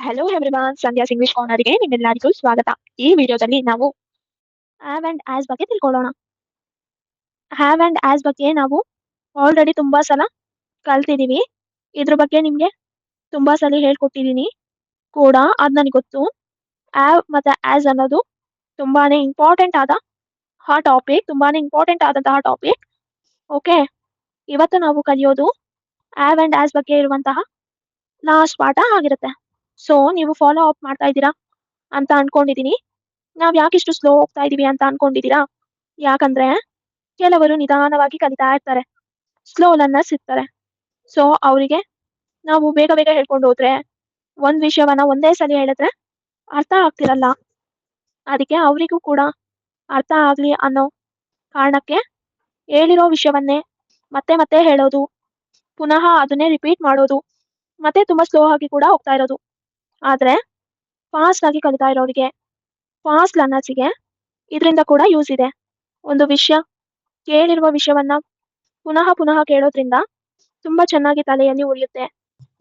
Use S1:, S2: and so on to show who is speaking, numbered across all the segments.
S1: Hello everyone, Sandhya's English ಕಾರ್ನರ್‌ಗೆ ನಿಮ್ಮೆಲ್ಲರಿಗೂ ಸ್ವಾಗತ. ಈ ವಿಡಿಯೋದಲ್ಲಿ ನಾವು ಹ್ಯಾವ್ ಅಂಡ್ ಆಸ್ ಬಗ್ಗೆ ತಿಳ್ಕೊಳ್ಳೋಣ. ಹ್ಯಾವ್ ಅಂಡ್ ಆಸ್ ಬಗ್ಗೆ ನಾವು ಆಲ್ರೆಡಿ ತುಂಬಾ ಸಲ ಕಲ್ತಿದೀವಿ. ಇದ್ರ ಬಗ್ಗೆ ನಿಮ್ಗೆ ತುಂಬಾ ಸಲ ಹೇಳ್ಕೊಟ್ಟಿದೀನಿ ಕೂಡ, ಅದ್ ನನಗೆ ಗೊತ್ತು. ಹ್ಯಾವ್ ಮತ್ತೆ ಆಸ್ ಅನ್ನೋದು ತುಂಬಾನೇ ಇಂಪಾರ್ಟೆಂಟ್ ಆದ ತುಂಬಾನೇ ಇಂಪಾರ್ಟೆಂಟ್ ಆದಂತಹ ಟಾಪಿಕ್. ಓಕೆ, ಇವತ್ತು ನಾವು ಕಲಿಯೋದು ಹ್ಯಾವ್ ಅಂಡ್ ಆಸ್ ಬಗ್ಗೆ ಇರುವಂತಹ ಲಾಸ್ಟ್ ಪಾಠ ಆಗಿರುತ್ತೆ. ಸೊ ನೀವು ಫಾಲೋ ಅಪ್ ಮಾಡ್ತಾ ಇದ್ದೀರಾ ಅಂತ ಅನ್ಕೊಂಡಿದೀನಿ. ನಾವ್ ಯಾಕಿಷ್ಟು ಸ್ಲೋ ಹೋಗ್ತಾ ಇದೀವಿ ಅಂತ ಅನ್ಕೊಂಡಿದೀರಾ? ಯಾಕಂದ್ರೆ ಕೆಲವರು ನಿಧಾನವಾಗಿ ಕಲಿತಾ ಇರ್ತಾರೆ, ಸ್ಲೋ ಲರ್ನರ್ಸ್ ಇರ್ತಾರೆ. ಸೊ ಅವರಿಗೆ ನಾವು ಬೇಗ ಬೇಗ ಹೇಳ್ಕೊಂಡು ಹೋದ್ರೆ, ಒಂದ್ ವಿಷಯವನ್ನ ಒಂದೇ ಸಲ ಹೇಳಿದ್ರೆ ಅರ್ಥ ಆಗ್ತಿರಲ್ಲ. ಅದಕ್ಕೆ ಅವರಿಗೂ ಕೂಡ ಅರ್ಥ ಆಗ್ಲಿ ಅನ್ನೋ ಕಾರಣಕ್ಕೆ ಹೇಳಿರೋ ವಿಷಯವನ್ನೇ ಮತ್ತೆ ಮತ್ತೆ ಹೇಳೋದು, ಪುನಃ ಅದನ್ನೇ ರಿಪೀಟ್ ಮಾಡೋದು, ಮತ್ತೆ ತುಂಬಾ ಸ್ಲೋ ಆಗಿ ಕೂಡ ಹೋಗ್ತಾ ಇರೋದು. ಆದ್ರೆ ಫಾಸ್ಟ್ ಆಗಿ ಕಲಿತಾ ಇರೋರಿಗೆ, ಫಾಸ್ಟ್ ಲರ್ನರ್ಸಿಗೆ ಇದರಿಂದ ಕೂಡ ಯೂಸ್ ಇದೆ. ಒಂದು ವಿಷಯ, ಕೇಳಿರುವ ವಿಷಯವನ್ನ ಪುನಃ ಪುನಃ ಕೇಳೋದ್ರಿಂದ ತುಂಬಾ ಚೆನ್ನಾಗಿ ತಲೆಯಲ್ಲಿ ಉಳಿಯುತ್ತೆ.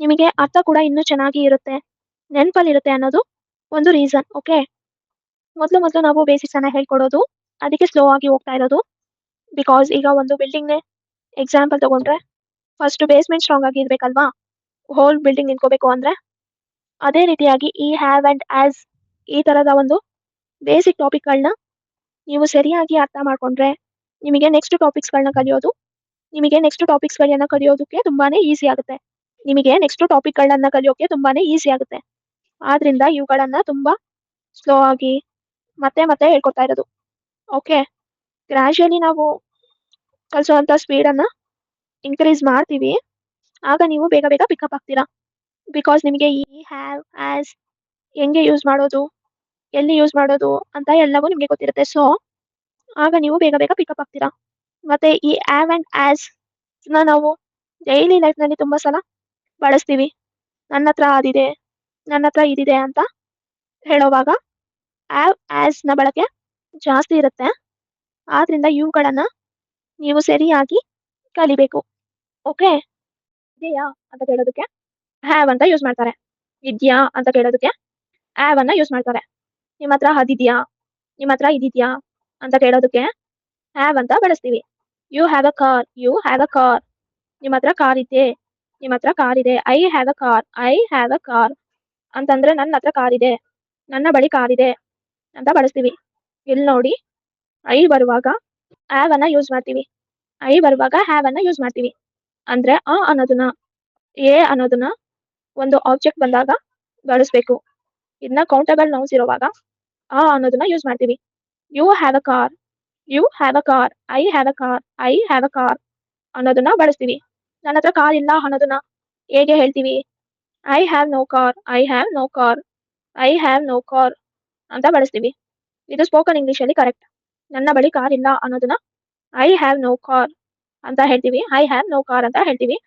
S1: ನಿಮಗೆ ಅರ್ಥ ಕೂಡ ಇನ್ನೂ ಚೆನ್ನಾಗಿ ಇರುತ್ತೆ, ನೆನಪಲ್ಲಿರುತ್ತೆ ಅನ್ನೋದು ಒಂದು ರೀಸನ್. ಓಕೆ, ಮೊದಲು ಮೊದಲು ನಾವು ಬೇಸಿಕ್ಸ್ ಅನ್ನ ಹೇಳ್ಕೊಡೋದು, ಅದಕ್ಕೆ ಸ್ಲೋ ಆಗಿ ಹೋಗ್ತಾ ಇರೋದು. ಬಿಕಾಸ್ ಈಗ ಒಂದು ಬಿಲ್ಡಿಂಗ್ ನೇ ಎಕ್ಸಾಂಪಲ್ ತಗೊಂಡ್ರೆ, ಫಸ್ಟ್ ಬೇಸ್ಮೆಂಟ್ ಸ್ಟ್ರಾಂಗ್ ಆಗಿ ಇರ್ಬೇಕಲ್ವಾ, ಹೋಲ್ ಬಿಲ್ಡಿಂಗ್ ನಿಂತ್ಕೋಬೇಕು ಅಂದ್ರೆ. ಅದೇ ರೀತಿಯಾಗಿ ಈ ಹ್ಯಾವ್ ಅಂಡ್ ಆಸ್ ಈ ತರದ ಒಂದು ಬೇಸಿಕ್ ಟಾಪಿಕ್ಗಳನ್ನ ನೀವು ಸರಿಯಾಗಿ ಅರ್ಥ ಮಾಡ್ಕೊಂಡ್ರೆ, ನಿಮಗೆ ನೆಕ್ಸ್ಟ್ ಟಾಪಿಕ್ಸ್ಗಳನ್ನ ಕಲಿಯೋದು ನಿಮಗೆ ನೆಕ್ಸ್ಟ್ ಟಾಪಿಕ್ಸ್ಗಳನ್ನ ಕಲಿಯೋದಕ್ಕೆ ತುಂಬಾನೇ ಈಸಿ ಆಗುತ್ತೆ. ನಿಮಗೆ ನೆಕ್ಸ್ಟ್ ಟಾಪಿಕ್ಗಳನ್ನ ಕಲಿಯೋಕೆ ತುಂಬಾನೇ ಈಸಿ ಆಗುತ್ತೆ. ಆದ್ರಿಂದ ಇವುಗಳನ್ನ ತುಂಬಾ ಸ್ಲೋ ಆಗಿ ಮತ್ತೆ ಮತ್ತೆ ಹೇಳ್ಕೊಡ್ತಾ ಇರೋದು. ಓಕೆ, ಗ್ರಾಜುಯಲಿ ನಾವು ಕಲಿಸುವಂತ ಸ್ಪೀಡ್ ಅನ್ನ ಇನ್ಕ್ರೀಸ್ ಮಾಡ್ತೀವಿ, ಆಗ ನೀವು ಬೇಗ ಬೇಗ ಪಿಕಪ್ ಆಗ್ತೀರಾ. ಬಿಕಾಸ್ ನಿಮಗೆ ಈ ಹ್ಯಾವ್ ಆಸ್ ಹೆಂಗೆ ಯೂಸ್ ಮಾಡೋದು, ಎಲ್ಲಿ ಯೂಸ್ ಮಾಡೋದು ಅಂತ ಎಲ್ಲವೂ ನಿಮಗೆ ಗೊತ್ತಿರುತ್ತೆ. ಸೊ ಆಗ ನೀವು ಬೇಗ ಬೇಗ ಪಿಕಪ್ ಆಗ್ತೀರಾ. ಮತ್ತೆ ಈ ಹ್ಯಾವ್ ಅಂಡ್ ಆಸ್ ನಾವು ಡೈಲಿ ಲೈಫ್ ನಲ್ಲಿ ತುಂಬಾ ಸಲ ಬಳಸ್ತೀವಿ. ನನ್ನ ಹತ್ರ ಅದಿದೆ, ನನ್ನ ಹತ್ರ ಇದಿದೆ ಅಂತ ಹೇಳೋವಾಗ ಹ್ಯಾವ್ ಆಸ್ ನ ಬಳಕೆ ಜಾಸ್ತಿ ಇರುತ್ತೆ. ಆದ್ರಿಂದ ಇವುಗಳನ್ನ ನೀವು ಸರಿಯಾಗಿ ಕಲಿಬೇಕು. ಓಕೆ, ಇದೆಯಾ ಅಂತ ಕೇಳೋದಕ್ಕೆ ಹ್ಯಾವ್ ಅಂತ ಯೂಸ್ ಮಾಡ್ತಾರೆ. ಇದ್ಯಾ ಅಂತ ಕೇಳೋದಕ್ಕೆ ಹ್ಯಾವ್ ಅನ್ನ ಯೂಸ್ ಮಾಡ್ತಾರೆ. ನಿಮ್ಮ ಹತ್ರ ಅದಿದ್ಯಾ, ನಿಮ್ಮ ಹತ್ರ ಇದಿದ್ಯಾ ಅಂತ ಕೇಳೋದಕ್ಕೆ ಹ್ಯಾವ್ ಅಂತ ಬಳಸ್ತೀವಿ. You have a car, you have a car. ನಿಮ್ಮ ಹತ್ರ ಕಾರ್ ಇದೆ, ನಿಮ್ಮ ಹತ್ರ ಕಾರ್ ಇದೆ. I have a car, I have a car ಅಂತಂದ್ರೆ ನನ್ನ ಹತ್ರ ಕಾರ್ ಇದೆ, ನನ್ನ ಬಳಿ ಕಾರ್ ಇದೆ ಅಂತ ಬಳಸ್ತೀವಿ. ಇಲ್ಲಿ ನೋಡಿ, ಐ ಬರುವಾಗ ಹ್ಯಾವ್ ಅನ್ನ ಯೂಸ್ ಮಾಡ್ತೀವಿ, ಐ ಬರುವಾಗ ಹ್ಯಾವ್ ಅನ್ನ ಯೂಸ್ ಮಾಡ್ತೀವಿ. ಅಂದ್ರೆ ಅ ಅನ್ನೋದನ್ನ, ಎ ಅನ್ನೋದನ್ನ ಒಂದು ಆಬ್ಜೆಕ್ಟ್ ಬಂದಾಗ ಬಳಸ್ಬೇಕು. ಇದನ್ನ ಕೌಂಟಬಲ್ ನೌನ್ಸ್ ಇರುವಾಗ ಆ ಅನ್ನೋದನ್ನ ಯೂಸ್ ಮಾಡ್ತೀವಿ. You have a car, you have a car, I have a car, I have a car ಅನ್ನೋದನ್ನ ಬಳಸ್ತೀವಿ. ನನ್ನ ಹತ್ರ ಕಾರ್ ಇಲ್ಲ ಅನ್ನೋದನ್ನ ಹೇಗೆ ಹೇಳ್ತೀವಿ? I have no car, I have no car, I have no car ಅಂತ ಬಳಸ್ತೀವಿ. ಇದು ಸ್ಪೋಕನ್ ಇಂಗ್ಲಿಷ್ ಅಲ್ಲಿ ಕರೆಕ್ಟ್. ನನ್ನ ಬಳಿ ಕಾರ್ ಇಲ್ಲ ಅನ್ನೋದನ್ನ ಐ ಹ್ಯಾವ್ ನೋ ಕಾರ್ ಅಂತ ಹೇಳ್ತೀವಿ, ಐ ಹ್ಯಾವ್ ನೋ ಕಾರ್ ಅಂತ ಹೇಳ್ತೀವಿ.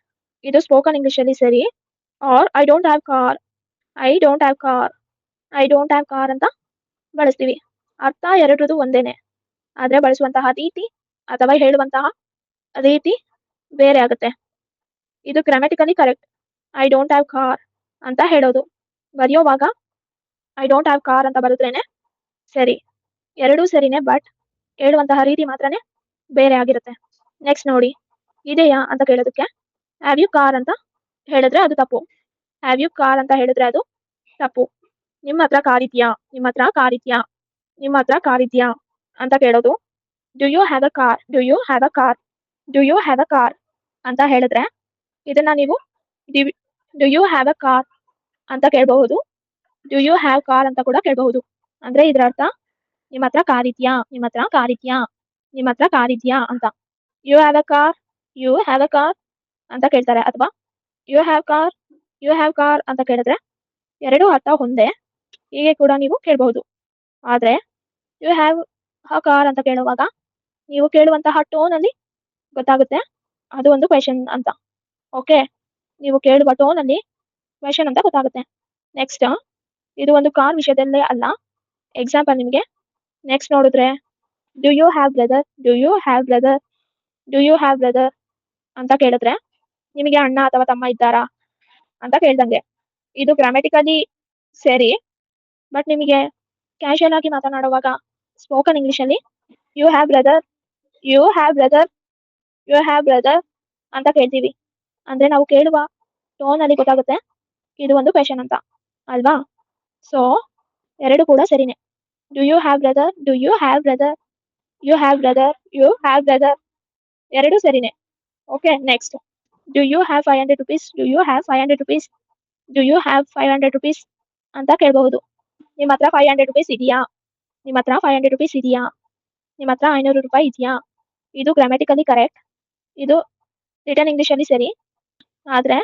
S1: ಇದು ಸ್ಪೋಕನ್ ಇಂಗ್ಲಿಷ್ ಅಲ್ಲಿ ಸರಿ. Or I don't have car, I don't have car, I don't have car ಅಂತ ಬಳಸ್ತೀವಿ. ಅರ್ಥ ಎರಡರದು ಒಂದೇನೆ, ಆದ್ರೆ ಬಳಸುವಂತಹ ರೀತಿ ಅಥವಾ ಹೇಳುವಂತಹ ರೀತಿ ಬೇರೆ ಆಗುತ್ತೆ. ಇದು grammatically correct. I don't have car ಅಂತ ಹೇಳೋದು, ಬರೆಯೋವಾಗ ಐ ಡೋಂಟ್ ಹ್ಯಾವ್ ಕಾರ್ ಅಂತ ಬರೆದ್ರೇನೆ ಸರಿ. ಎರಡೂ ಸರಿನೇ, ಬಟ್ ಹೇಳುವಂತಹ ರೀತಿ ಮಾತ್ರನೇ ಬೇರೆ ಆಗಿರುತ್ತೆ. ನೆಕ್ಸ್ಟ್ ನೋಡಿ, ಇದೆಯಾ ಅಂತ ಕೇಳೋದಕ್ಕೆ ಹ್ಯಾವ್ ಯು ಕಾರ್ ಅಂತ ಹೇಳಿದ್ರೆ ಅದು ತಪ್ಪು. ಹ್ಯಾವ್ ಯು ಕಾರ್ ಅಂತ ಹೇಳಿದ್ರೆ ಅದು ತಪ್ಪು. ನಿಮ್ಮ ಹತ್ರ ಕಾರ್ ಇದೆಯಾ, ನಿಮ್ಮ ಹತ್ರ ಕಾರ್ ಇದೆಯಾ, ನಿಮ್ಮ ಹತ್ರ ಕಾರ್ ಇದೆಯಾ ಅಂತ ಕೇಳೋದು. Do you have a car, do you have a car, do you have a car ಅಂತ ಹೇಳಿದ್ರೆ ಇದನ್ನ ನೀವು do you have a car ಅಂತ ಕೇಳಬಹುದು, ಡು ಯು ಹ್ಯಾವ್ ಕಾರ್ ಅಂತ ಕೂಡ ಕೇಳಬಹುದು. ಅಂದ್ರೆ ಇದ್ರ ಅರ್ಥ ನಿಮ್ಮ ಹತ್ರ ಕಾರ್ ಇದೆಯಾ, ನಿಮ್ಮ ಹತ್ರ ಕಾರ್ ಇದೆಯಾ, ನಿಮ್ಮ ಹತ್ರ ಕಾರ್ ಇದೆಯಾ ಅಂತ. You have a car, you have a car ಅಂತ ಕೇಳ್ತಾರೆ. ಅಥವಾ you have car, you have car ಅಂತ ಕೇಳಿದ್ರೆ ಎರಡೂ ಅರ್ಥ ಒಂದೇ, ಹೀಗೆ ಕೂಡ ನೀವು ಕೇಳಬಹುದು. ಆದ್ರೆ ಯು ಹ್ಯಾವ್ ಅ ಕಾರ್ ಅಂತ ಕೇಳುವಾಗ ನೀವು ಕೇಳುವಂತಹ ಟೋನ್ ಅಲ್ಲಿ ಗೊತ್ತಾಗುತ್ತೆ ಅದು ಒಂದು ಕ್ವೆಶನ್ ಅಂತ. ಓಕೆ, ನೀವು ಕೇಳುವ ಟೋನ್ ಅಲ್ಲಿ ಕ್ವೆಶನ್ ಅಂತ ಗೊತ್ತಾಗುತ್ತೆ. ನೆಕ್ಸ್ಟ್, ಇದು ಒಂದು ಕಾರ್ ವಿಷಯದಲ್ಲೇ ಅಲ್ಲ, ಎಕ್ಸಾಂಪಲ್ ನಿಮಗೆ ನೆಕ್ಸ್ಟ್ ನೋಡಿದ್ರೆ, do you have brother, do you have brother, do you have brother ಅಂತ ಕೇಳಿದ್ರೆ ನಿಮಗೆ ಅಣ್ಣ ಅಥವಾ ತಮ್ಮ ಇದ್ದಾರಾ ಅಂತ ಕೇಳ್ದಂಗೆ. ಇದು ಗ್ರಾಮ್ಯಾಟಿಕಲಿ ಸರಿ. ಬಟ್ ನಿಮಗೆ ಕ್ಯಾಶುಯಲ್ ಆಗಿ ಮಾತನಾಡುವಾಗ ಸ್ಪೋಕನ್ ಇಂಗ್ಲಿಷಲ್ಲಿ you have brother, you have brother, you have brother ಅಂತ ಕೇಳ್ತೀವಿ. ಅಂದ್ರೆ ನಾವು ಕೇಳುವ ಟೋನ್ ಅಲ್ಲಿ ಗೊತ್ತಾಗುತ್ತೆ ಇದು ಒಂದು ಕ್ವೆಶನ್ ಅಂತ ಅಲ್ವಾ? ಸೊ ಎರಡು ಕೂಡ ಸರಿನೇ. Do you have brother, do you have brother, you have brother, you have brother ಎರಡು ಸರಿನೇ. Okay, next. Do you have 500 rupees, do you have 500 rupees, do you have 500 rupees ಅಂತ ಕೇಳಬಹುದು. ನಿಮ್ಮ ಹತ್ರ 500 ರುಪೀಸ್ ಇದೆಯಾ, ನಿಮ್ಮ ಹತ್ರ 500 ರುಪೀಸ್ ಇದೆಯಾ, ನಿಮ್ಮ ಹತ್ರ 500 ರೂಪಾಯಿ ಇದೆಯಾ. ಇದು ಗ್ರಾಮ್ಯಾಟಿಕಲಿ ಕರೆಕ್ಟ್, ಇದು ರಿಟರ್ನ್ ಇಂಗ್ಲಿಷ್ ಅಲ್ಲಿ ಸರಿ. ಆದ್ರೆ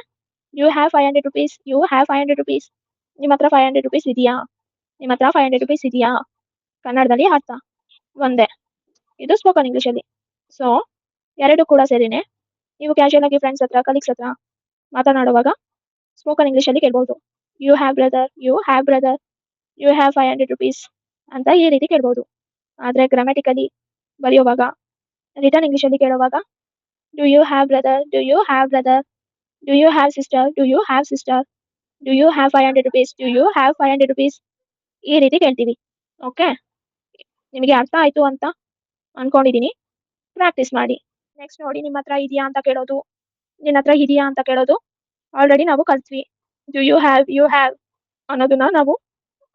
S1: you have 500 rupees, you have 500 rupees, ನಿಮ್ಮ ಹತ್ರ 500 ರುಪೀಸ್ ಇದೆಯಾ, ನಿಮ್ಮ ಹತ್ರ 500 ರುಪೀಸ್ ಇದೆಯಾ ಕನ್ನಡದಲ್ಲಿ ಅರ್ಥ ಒಂದೇ. ಇದು ಸ್ಪೋಕನ್ ಇಂಗ್ಲಿಷ್ ಅಲ್ಲಿ. ಸೊ ಎರಡು ಕೂಡ ಸರಿನೇ. ನೀವು ಕ್ಯಾಶುಯಲ್ ಆಗಿ ಫ್ರೆಂಡ್ಸ್ ಹತ್ರ, ಕಲೀಗ್ಸ್ ಹತ್ರ ಮಾತನಾಡುವಾಗ ಸ್ಪೋಕನ್ ಇಂಗ್ಲಿಷ್ ಅಲ್ಲಿ ಕೇಳ್ಬಹುದು. You have brother, you have brother, you have 500 rupees ಅಂತ ಈ ರೀತಿ ಕೇಳ್ಬಹುದು. ಆದ್ರೆ ಗ್ರಾಮ್ಯಾಟಿಕಲಿ ಬರೆಯುವಾಗ, ರಿಟರ್ನ್ ಇಂಗ್ಲಿಷ್ ಅಲ್ಲಿ ಕೇಳುವಾಗ do you have brother, do you have brother, do you have sister, do you have sister, do you have 500 rupees, do you have 500 rupees ಈ ರೀತಿ ಕೇಳ್ತೀವಿ. ಓಕೆ, ನಿಮಗೆ ಅರ್ಥ ಆಯ್ತು ಅಂತ ಅನ್ಕೊಂಡಿದೀನಿ. ಪ್ರಾಕ್ಟೀಸ್ ಮಾಡಿ. ನೆಕ್ಸ್ಟ್ ನೋಡಿ, ನಿಮ್ಮ ಹತ್ರ ಇದೆಯಾ ಅಂತ ಕೇಳೋದು, ನಿನ್ನ ಹತ್ರ ಇದೆಯಾ ಅಂತ ಕೇಳೋದು ಆಲ್ರೆಡಿ ನಾವು ಕಲ್ತ್ವಿ. Do you have, you have ಅನ್ನೋದನ್ನ ನಾವು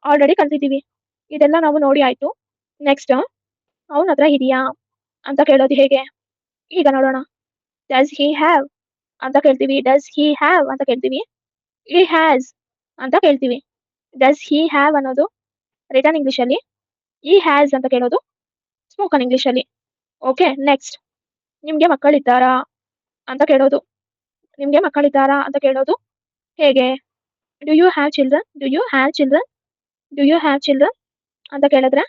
S1: ಆಲ್ರೆಡಿ ಕಲ್ತಿದ್ದೀವಿ. ಇದೆಲ್ಲ ನಾವು ನೋಡಿ ಆಯ್ತು. ನೆಕ್ಸ್ಟ್, ಅವನ ಹತ್ರ ಇದೆಯಾ ಅಂತ ಕೇಳೋದು ಹೇಗೆ ಈಗ ನೋಡೋಣ. ಡಸ್ ಹಿ ಹ್ಯಾವ್ ಅಂತ ಕೇಳ್ತೀವಿ, ಡಸ್ ಹಿ ಹ್ಯಾವ್ ಅಂತ ಕೇಳ್ತೀವಿ. ಹಿ ಹ್ಯಾಸ್ ಅಂತ ಕೇಳ್ತೀವಿ. ಡಸ್ ಹಿ ಹ್ಯಾವ್ ಅನ್ನೋದು ರಿಟರ್ನ್ ಇಂಗ್ಲಿಷ್ ಅಲ್ಲಿ, ಈ ಹ್ಯಾಸ್ ಅಂತ ಕೇಳೋದು ಸ್ಪೋಕನ್ ಇಂಗ್ಲಿಷ್ ಅಲ್ಲಿ. Okay, next. ನಿಮ್ಗೆ ಮಕ್ಕಳಿದ್ದಾರಾ ಅಂತ ಕೇಳೋದು, ನಿಮ್ಗೆ ಮಕ್ಕಳಿದ್ದಾರಾ ಅಂತ ಕೇಳೋದು ಹೇಗೆ. Do you have children, do you have children, do you have children ಅಂತ ಕೇಳಿದ್ರೆ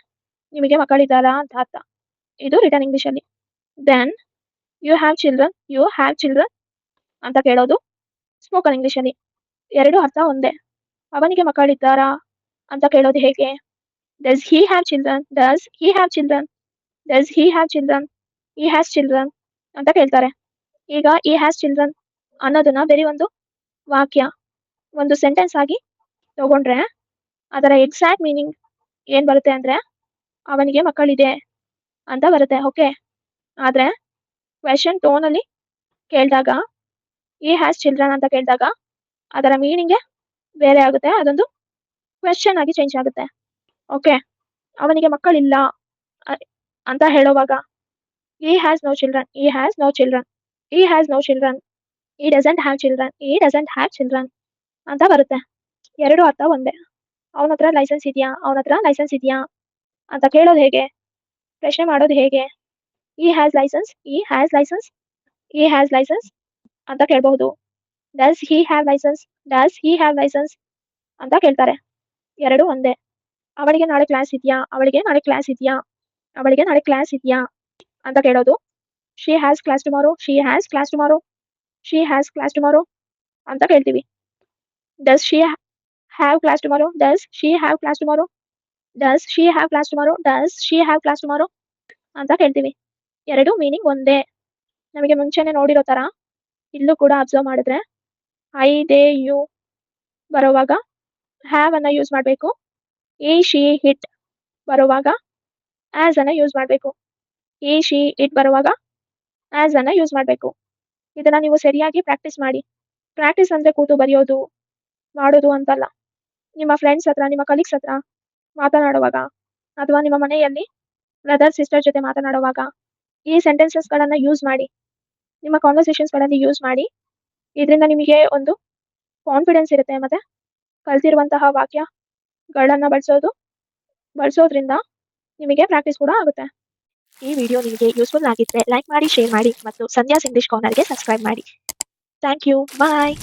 S1: ನಿಮಗೆ ಮಕ್ಕಳಿದ್ದಾರಾ ಅಂತ ಅರ್ಥ. ಇದು ರಿಟರ್ನ್ ಇಂಗ್ಲಿಷ್ ಅಲ್ಲಿ. Then you have children, you have children ಅಂತ ಕೇಳೋದು ಸ್ಪೋಕನ್ ಇಂಗ್ಲಿಷ್ ಅಲ್ಲಿ. ಎರಡು ಅರ್ಥ ಒಂದೇ. ಅವನಿಗೆ ಮಕ್ಕಳಿದ್ದಾರಾ ಅಂತ ಕೇಳೋದು ಹೇಗೆ. Does he have children, does he have children, does he have children, he has children ಅಂತ ಕೇಳ್ತಾರೆ. ಈಗ ಹಿ ಹ್ಯಾಸ್ ಚಿಲ್ಡ್ರನ್ ಅನ್ನೋದನ್ನ ಬೇರೆ ಒಂದು ವಾಕ್ಯ, ಒಂದು ಸೆಂಟೆನ್ಸ್ ಆಗಿ ತಗೊಂಡ್ರೆ ಅದರ ಎಕ್ಸಾಕ್ಟ್ ಮೀನಿಂಗ್ ಏನ್ ಬರುತ್ತೆ ಅಂದ್ರೆ ಅವನಿಗೆ ಮಕ್ಕಳಿದೆ ಅಂತ ಬರುತ್ತೆ. ಓಕೆ, ಆದ್ರೆ ಕ್ವೆಶನ್ ಟೋನ್ ಅಲ್ಲಿ ಕೇಳಿದಾಗ ಹಿ ಹ್ಯಾಸ್ ಚಿಲ್ಡ್ರನ್ ಅಂತ ಕೇಳಿದಾಗ ಅದರ ಮೀನಿಂಗ್ ಬೇರೆ ಆಗುತ್ತೆ, ಅದೊಂದು ಕ್ವೆಶನ್ ಆಗಿ ಚೇಂಜ್ ಆಗುತ್ತೆ. ಓಕೆ, ಅವನಿಗೆ ಮಕ್ಕಳಿಲ್ಲ ಅಂತ ಹೇಳುವಾಗ he has no children, he has no children, he has no children, he doesn't have children, he doesn't have children ಅಂತ ಬರುತ್ತೆ. ಎರಡು ಅರ್ಥ ಒಂದೇ. ಅವನ ಹತ್ರ ಲೈಸೆನ್ಸ್ ಇದೆಯಾ, ಅವನ ಹತ್ರ ಲೈಸೆನ್ಸ್ ಇದೆಯಾ ಅಂತ ಕೇಳೋದು ಹೇಗೆ, ಪ್ರಶ್ನೆ ಮಾಡೋದು ಹೇಗೆ. He has licence, he has licence, he has licence ಅಂತ ಕೇಳಬಹುದು. Does he have licence, does he have licence ಅಂತ ಕೇಳ್ತಾರೆ. ಎರಡು ಒಂದೇ. ಅವಳಿಗೆ ನಾಳೆ ಕ್ಲಾಸ್ ಇದೆಯಾ, ಅವಳಿಗೆ ನಾಳೆ ಕ್ಲಾಸ್ ಇದೆಯಾ, ಅವಳಿಗೆ ನಾಳೆ ಕ್ಲಾಸ್ ಇದೆಯಾ ಅಂತ ಕೇಳೋದು she has class tomorrow, she has class tomorrow, she has class tomorrow ಅಂತ ಕೇಳ್ತೀವಿ. Does she have class tomorrow, does she have class tomorrow, does she have class tomorrow, does she have class tomorrow ಅಂತ ಕೇಳ್ತೀವಿ. ಎರಡು meaning ಒಂದೇ. ನಮಗೆ ಮುಂಚೆನೆ ನೋಡಿರೋ ತರ ಇಲ್ಲೂ ಕೂಡ ಅಬ್ಸರ್ವ್ ಮಾಡಿದ್ರೆ ಐ ದೇ ಯು ಬರುವಾಗ ಹ್ಯಾವ್ ಅನ್ನ ಯೂಸ್ ಮಾಡಬೇಕು. ಈ ಶಿ ಇಟ್ ಬರುವಾಗ ಆಸ್ ಅನ್ನ ಯೂಸ್ ಮಾಡಬೇಕು. ಈ ಶಿ ಇಟ್ ಬರುವಾಗ ಆಸ್ ಅನ್ನ ಯೂಸ್ ಮಾಡಬೇಕು. ಇದನ್ನ ನೀವು ಸರಿಯಾಗಿ ಪ್ರಾಕ್ಟೀಸ್ ಮಾಡಿ. ಪ್ರಾಕ್ಟೀಸ್ ಅಂದ್ರೆ ಕೂತು ಬರೆಯೋದು ಮಾಡೋದು ಅಂತಲ್ಲ. ನಿಮ್ಮ ಫ್ರೆಂಡ್ಸ್ ಹತ್ರ, ನಿಮ್ಮ ಕಲೀಗ್ಸ್ ಹತ್ರ ಮಾತನಾಡುವಾಗ ಅಥವಾ ನಿಮ್ಮ ಮನೆಯಲ್ಲಿ ಬ್ರದರ್ ಸಿಸ್ಟರ್ ಜೊತೆ ಮಾತನಾಡುವಾಗ ಈ ಸೆಂಟೆನ್ಸಸ್ ಗಳನ್ನ ಯೂಸ್ ಮಾಡಿ, ನಿಮ್ಮ ಕಾನ್ವರ್ಸೇಷನ್ಸ್ ಗಳಲ್ಲಿ ಯೂಸ್ ಮಾಡಿ. ಇದರಿಂದ ನಿಮಗೆ ಒಂದು ಕಾನ್ಫಿಡೆನ್ಸ್ ಇರುತ್ತೆ, ಮತ್ತೆ ಕಲ್ತಿರುವಂತಹ ವಾಕ್ಯಗಳನ್ನ ಬಳಸೋದ್ರಿಂದ ನಿಮಗೆ ಪ್ರಾಕ್ಟೀಸ್ ಕೂಡ ಆಗುತ್ತೆ. ಈ ವಿಡಿಯೋ ನಿಮಗೆ ಯೂಸ್ಫುಲ್ ಆಗಿದ್ರೆ ಲೈಕ್ ಮಾಡಿ, ಶೇರ್ ಮಾಡಿ ಮತ್ತು ಸಂಧ್ಯಾಸ್ ಇಂಗ್ಲಿಷ್ ಕಾರ್ನರ್ಗೆ ಸಬ್ಸ್ಕ್ರೈಬ್ ಮಾಡಿ. Thank you, bye.